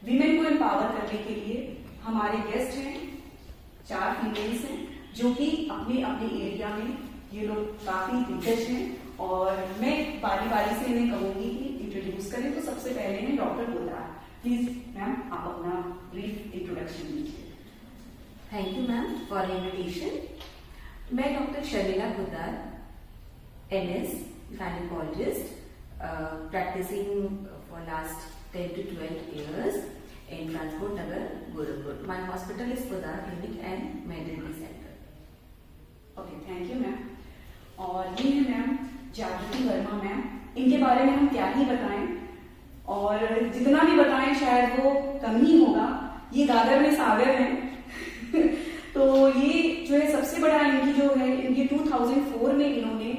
Women को empower करने के लिए हमारे गेस्ट हैं, 4 फीमेल्स हैं जो कि अपने अपने एरिया में ये लोग काफी दिग्गज हैं और मैं बारी बारी से इन्हें कहूंगी कि इंट्रोड्यूस करें। तो सबसे पहले हैं डॉक्टर पोद्दार। प्लीज मैम आप अपना ब्रीफ इंट्रोडक्शन दीजिए। Thank you ma'am for invitation. मैं doctor Sharmila Poddar, MS gynecologist, practicing for last 10 to 12 years in Transport Nagar, Gorakhpur. My hospital is Poddar Clinic and Maternity Center. Okay, thank you ma'am. और ये है ma'am जागृति Verma ma'am. इनके बारे में हम क्या ही बताएं और जितना भी बताएं शायद वो कम ही होगा। ये गागर में सागर हैं तो ये जो है सबसे बड़ा इनकी जो है, इनके 2004 में इन्होंने,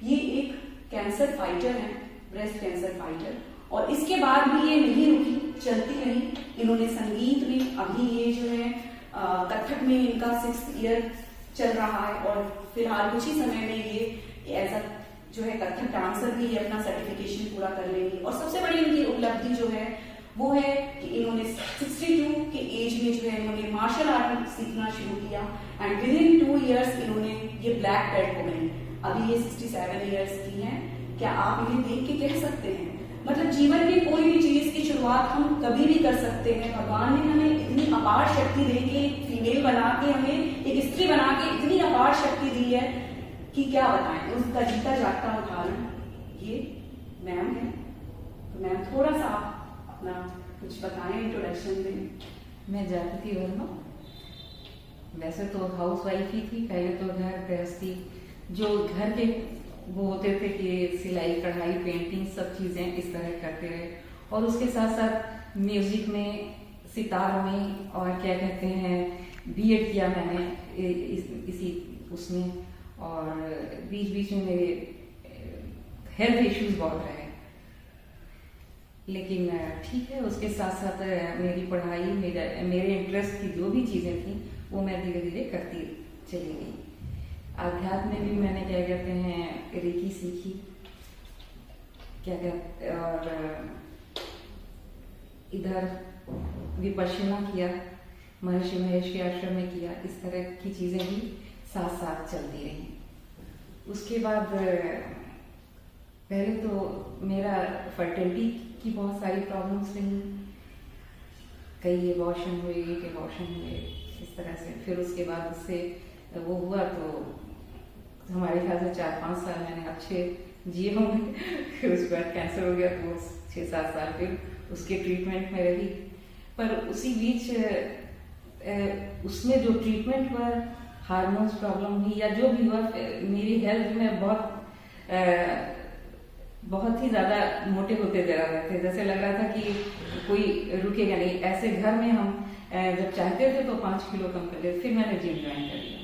ये एक कैंसर फाइटर है, ब्रेस्ट कैंसर फाइटर, और इसके बाद भी ये नहीं रुकी, चलती रही। इन्होंने संगीत में, अभी ये जो है कथक में इनका 6th ईयर चल रहा है और फिलहाल कुछ ही समय में ये एज अ जो है कथक डांसर भी ये अपना सर्टिफिकेशन पूरा कर लेंगी। और सबसे बड़ी इनकी उपलब्धि जो है वो है कि इन्होंने 62 के एज में जो है इन्होंने मार्शल आर्ट सीखना शुरू किया एंड विद इन 2 इयर्स इन्होंने ये ब्लैक बेल्ट हो गई। अभी ये 67 इयर्स की हैं। क्या आप इन्हें देख के कह सकते हैं, मतलब जीवन में कोई भी चीज की शुरुआत हम कभी भी कर सकते हैं। भगवान ने हमें इतनी अपार शक्ति दे के, फीमेल बना के, हमें एक स्त्री बना के इतनी अपार शक्ति दी है कि क्या बताएं। उसका जीता जागता उदाहरण ये मैम है। तो मैम थोड़ा सा अपना कुछ बताएं, इंट्रोडक्शन दें। मैं जागृति वर्मा, वैसे तो हाउस वाइफ ही थी। पहले तो घर गृहस्थी, जो घर के वो होते थे कि सिलाई कढ़ाई पेंटिंग सब चीज़ें इस तरह करते रहे, और उसके साथ साथ म्यूजिक में, सितार में, और क्या कहते हैं बीएड किया मैंने इसी उसमें। और बीच बीच में मेरे हेल्थ इश्यूज बहुत रहे, लेकिन ठीक है, उसके साथ साथ मेरी पढ़ाई, मेरे इंटरेस्ट की जो भी चीज़ें थी वो मैं धीरे धीरे करती चली गई। आध्यात्म में भी मैंने क्या कहते हैं रेकी सीखी, क्या कहते, और इधर विपश्यना किया, महर्षि महेश के आश्रम में किया। इस तरह की चीज़ें भी साथ साथ चलती रही। उसके बाद पहले तो मेरा फर्टिलिटी की बहुत सारी प्रॉब्लम्स रही, कई एबॉर्शन हुए, एक एबॉर्शन हुए, इस तरह से। फिर उसके बाद उससे वो हुआ तो हमारे ख्याल से 4-5 साल मैंने अच्छे जिए होंगे। फिर उसके बाद कैंसर हो गया तो 6-7 साल फिर उसके ट्रीटमेंट में रही। पर उसी बीच उसमें जो ट्रीटमेंट हुआ, हार्मोन्स प्रॉब्लम हुई या जो भी हुआ, मेरी हेल्थ में बहुत ही ज़्यादा मोटे होते जा रहे थे। जैसे लग रहा था कि कोई रुकेगा नहीं। ऐसे घर में हम जब चाहते थे तो 5 किलो कम कर लेते। फिर मैंने जिम ज्वाइन कर लिया।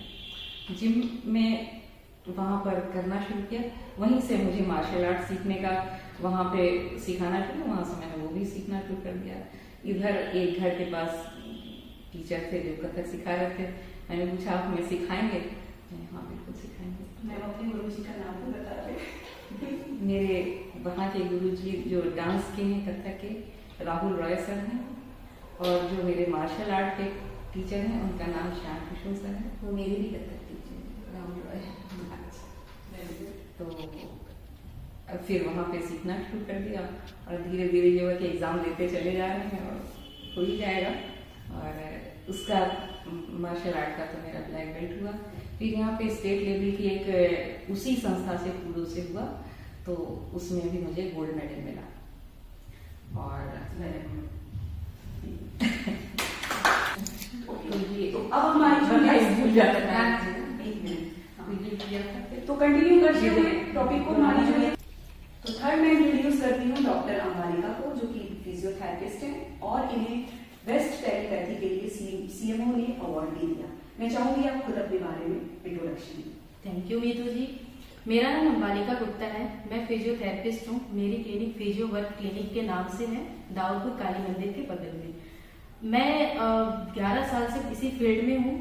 जिम में वहाँ पर करना शुरू किया। वहीं से मुझे मार्शल आर्ट सीखने का वहाँ पे सिखाना शुरू, वहाँ से मैंने वो भी सीखना शुरू कर दिया। इधर एक घर के पास टीचर थे जो कथक सिखा रहे थे। मैंने पूछा आप हमें सिखाएंगे? हाँ बिल्कुल सिखाएंगे। मैं अपने गुरुजी का नाम भी बता रहे। मेरे वहाँ के गुरुजी जो डांस के हैं, कथक के, राहुल रॉय सर हैं, और जो मेरे मार्शल आर्ट के टीचर हैं उनका नाम श्याम किशोर सर है। वो मेरे भी कथक टीचर हैं, राहुल रॉय। तो फिर वहाँ पे सीखना शुरू कर दिया और धीरे धीरे ये हुआ कि एग्ज़ाम देते चले जा रहे हैं और हो ही जाएगा। और उसका मार्शल आर्ट का तो मेरा ब्लैक बेल्ट हुआ। फिर यहाँ पे स्टेट लेवल की एक उसी संस्था से कूडो से हुआ, तो उसमें भी मुझे गोल्ड मेडल मिला। और अब हमारी भूल जाता है तो कंटिन्यू करते हैं टॉपिक को हमारी जो है। तो थर्ड मैं इंट्रोड्यूस करती हूँ डॉक्टर अंबालिका को, जो कि फिजियोथेरेपिस्ट हैं और इन्हें बेस्ट टेलीपैथी के लिए CMO ने अवार्ड भी दिया। मैं चाहूंगी आप खुद अपने बारे में इंट्रोडक्शन दें। थैंक यू मीतू जी। मेरा नाम अंबालिका गुप्ता है। मैं फिजियोथेरेपिस्ट हूँ। मेरी क्लिनिक फिजियो वर्क क्लिनिक के नाम से है, दाऊदपुर काली मंदिर के बगल में। मैं 11 साल से इसी फील्ड में हूँ।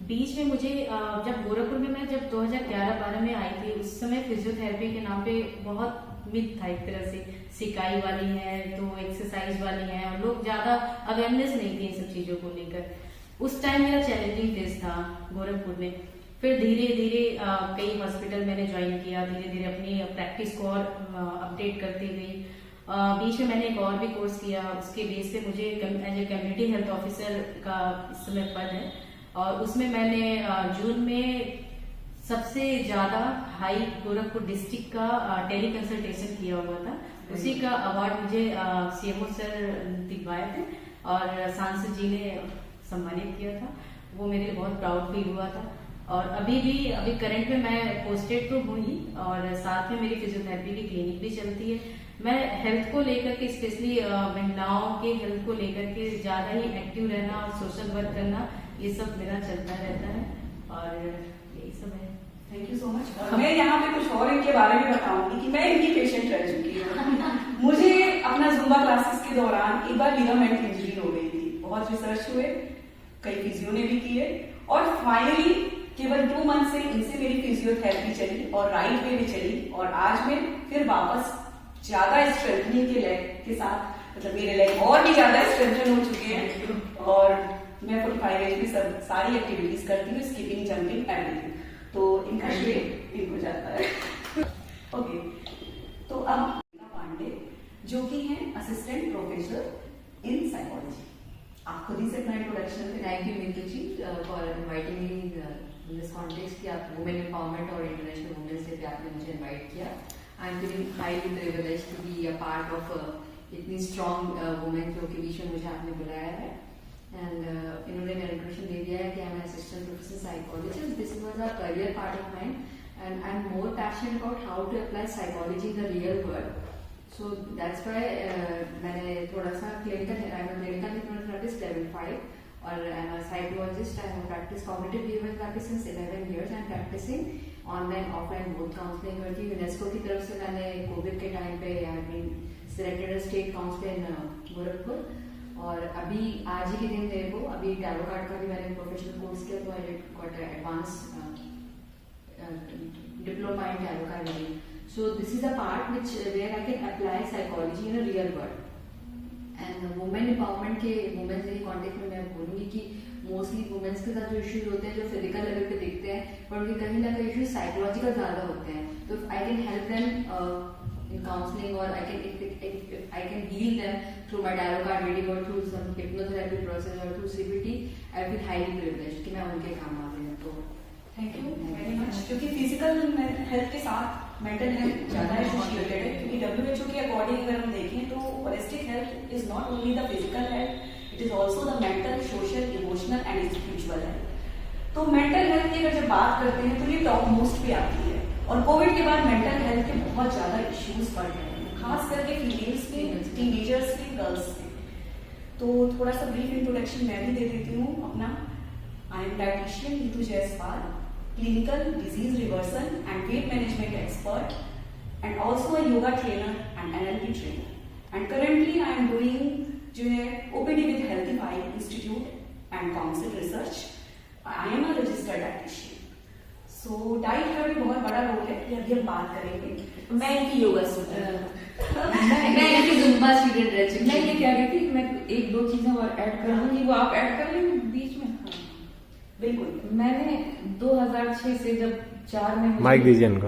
बीच में मुझे जब गोरखपुर में मैं जब 2011-12 में आई थी, उस समय फिजियोथेरेपी के नाम पे बहुत मिथ था एक तरह से, सिकाई वाली है तो एक्सरसाइज वाली है, और लोग ज्यादा अवेयरनेस नहीं थी इन सब चीजों को लेकर। उस टाइम मेरा चैलेंजिंग फेज था गोरखपुर में। फिर धीरे धीरे कई हॉस्पिटल मैंने ज्वाइन किया, धीरे धीरे अपनी प्रैक्टिस को और अपडेट करती गई। बीच में मैंने एक और भी कोर्स किया, उसके बेस पे मुझे as a community health officer का इस समय पद है, और उसमें मैंने जून में सबसे ज्यादा हाई गोरखपुर डिस्ट्रिक्ट का टेली कंसल्टेशन किया हुआ था। उसी का अवार्ड मुझे सीएमओ सर दिलवाए थे और सांसद जी ने सम्मानित किया था। वो मेरे लिए बहुत प्राउड फील हुआ था। और अभी करंट में मैं पोस्टेड तो हूँ ही, और साथ में मेरी फिजियोथेरेपी की क्लिनिक भी चलती है। मैं हेल्थ को लेकर के, स्पेशली महिलाओं के हेल्थ को लेकर के ज्यादा ही एक्टिव रहना और सोशल वर्क करना, ये सब मेरा चलता रहता है, और यही सब है। Thank you so much. मैं यहाँ पे कुछ और इनके बारे में बताऊंगी कि मैं इनकी पेशेंट रह चुकी हूँ। मुझे अपना जुम्बा क्लासेस के दौरान एक बार लिगामेंट इंजरी हो गई थी। बहुत रिसर्च हुए, कई फिजियो ने भी किए, और फाइनली केवल 2 मंथ से इनसे मेरी फिजियोथेरेपी चली और राइट वे भी चली, और आज मैं फिर वापस ज्यादा स्ट्रेंथनिंग के लेग के साथ, मतलब मेरे लेग और भी ज्यादा स्ट्रेंथन हो चुके हैं, और मैं फुल 5 एज में सब सारी एक्टिविटीज करती हूँ, स्किपिंग, जंपिंग, एवरीथिंग। तो इनका श्रेय इनको जाता है। ओके, तो अब पांडे जो कि हैं असिस्टेंट प्रोफेसर इन साइकोलॉजी, आप खुद ही से अपना इंट्रोडक्शन दें। Thank you Meetu ji for inviting me in this context कि आप वुमेन एम्पावरमेंट और इंटरनेशनल वुमेन्स डे पे आपने मुझे इनवाइट किया। I am feeling highly privileged to be a part of इतनी स्ट्रॉन्ग वुमेन के बीच में मुझे आपने बुलाया है। एंड इन्होंने मेरा इंट्रोडक्शन दे दिया है कि I am assistant professor psychologist. This was a career part of mine, and I am more passionate about how to apply psychology in the real world. So that's why मैंने थोड़ा सा clinical hypnotherapist level 5, और I am a psychologist. I have practice cognitive behaviour therapy since 11 years। I am practising online offline both counselling करती हूँ। UNESCO की तरफ से मैंने कोविड के टाइम पे I have been selected as state counsellor in Gorakhpur, और अभी आज ही के दिन मेरे को अभी टैरो कार्ड का भी मैंने प्रोफेशनल कोर्स किया, तो I got advance diploma in tarot card reading. So this is a part which where I can apply psychology in a real world. And women empowerment के women's के context में मैं बोलूँगी कि मोस्टली वुमेन्स के साथ जो इश्यूज होते हैं जो फिजिकल लेवल पे दिखते हैं, पर उनके कहीं ना कहीं इश्यूज साइकोलॉजिकल ज्यादा होते हैं। तो I can help them in counselling, और I can heal them through my tarot card reading और थ्रू सम हिप्नोथेरेपी प्रोसेस और through CBT. I feel highly privileged कि मैं उनके काम आ रही हूँ। तो थैंक यू वेरी मच। क्योंकि फिजिकल हेल्थ के साथ मेंटल हेल्थ ज्यादा एसोसिएटेड है, क्योंकि WHO के अकॉर्डिंग अगर हम देखें तो holistic health is not only the physical health, it is also the mental, social, emotional and spiritual health. तो मेंटल हेल्थ की अगर जब बात करते हैं तो ये टॉप मोस्ट पे आती है, और कोविड के बाद मेंटल हेल्थ के बहुत ज्यादा इश्यूज बढ़ रहे हैं, खास करके फीमेल्स में, टीनेजर्स में, गर्ल्स में। तो थोड़ा सा ब्रीफ इंट्रोडक्शन मैं भी दे देती हूँ अपना। I am dietitian Neetu Jaiswal, clinical disease reversal and weight management expert, and also a yoga trainer and NLP trainer. And currently I am doing जो है OPD with Healthify Institute and Council Research. I am a registered dietitian. So diet का भी बहुत बड़ा role है, ये अभी हम बात करेंगे। मैं इनकी योगा स्टूडेंट, मैं इनकी जुम्बा स्टूडेंट रह चुकी मैं ये कह रही थी कि मैं 1-2 चीजें और ऐड कर दूंगी, वो आप ऐड कर लेंगे बीच में। बिल्कुल। मैंने 2006 से जब 4 में माइक दीजिए इनको।